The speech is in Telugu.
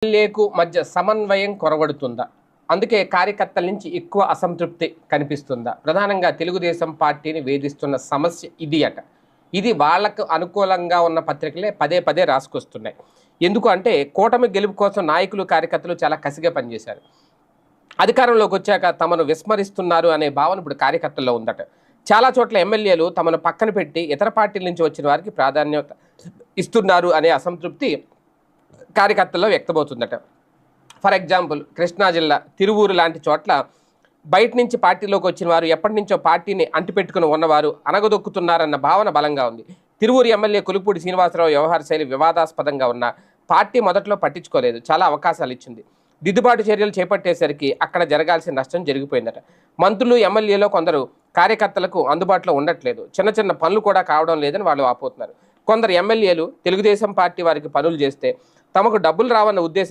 ఎమ్మెల్యేకు మధ్య సమన్వయం కొరవడుతుందా? అందుకే కార్యకర్తల నుంచి ఎక్కువ అసంతృప్తి కనిపిస్తుందా? ప్రధానంగా తెలుగుదేశం పార్టీని వేధిస్తున్న సమస్య ఇది అట. ఇది వాళ్లకు అనుకూలంగా ఉన్న పత్రికలే పదే పదే రాసుకొస్తున్నాయి. ఎందుకు అంటే కూటమి గెలుపు కోసం నాయకులు కార్యకర్తలు చాలా కసిగా పనిచేశారు. అధికారంలోకి వచ్చాక తమను విస్మరిస్తున్నారు అనే భావన ఇప్పుడు కార్యకర్తల్లో ఉందట. చాలా చోట్ల ఎమ్మెల్యేలు తమను పక్కన పెట్టి ఇతర పార్టీల నుంచి వచ్చిన వారికి ప్రాధాన్యత ఇస్తున్నారు అనే అసంతృప్తి కార్యకర్తల్లో వ్యక్తమవుతుందట. ఫర్ ఎగ్జాంపుల్ కృష్ణా జిల్లా తిరువూరు లాంటి చోట్ల బయట నుంచి పార్టీలోకి వచ్చిన వారు ఎప్పటి నుంచో పార్టీని అంటిపెట్టుకుని ఉన్నవారు అనగదొక్కుతున్నారన్న భావన బలంగా ఉంది. తిరువూరు ఎమ్మెల్యే కులుపూడి శ్రీనివాసరావు వ్యవహార శైలి వివాదాస్పదంగా ఉన్న పార్టీ మొదట్లో పట్టించుకోలేదు, చాలా అవకాశాలు ఇచ్చింది. దిద్దుబాటు చర్యలు చేపట్టేసరికి అక్కడ జరగాల్సిన నష్టం జరిగిపోయిందట. మంత్రులు ఎమ్మెల్యేలో కొందరు కార్యకర్తలకు అందుబాటులో ఉండట్లేదు, చిన్న చిన్న పనులు కూడా కావడం లేదని వాళ్ళు వాపోతున్నారు. కొందరు ఎమ్మెల్యేలు తెలుగుదేశం పార్టీ వారికి పనులు చేస్తే తమకు డబ్బులు రావన్న ఉద్దేశం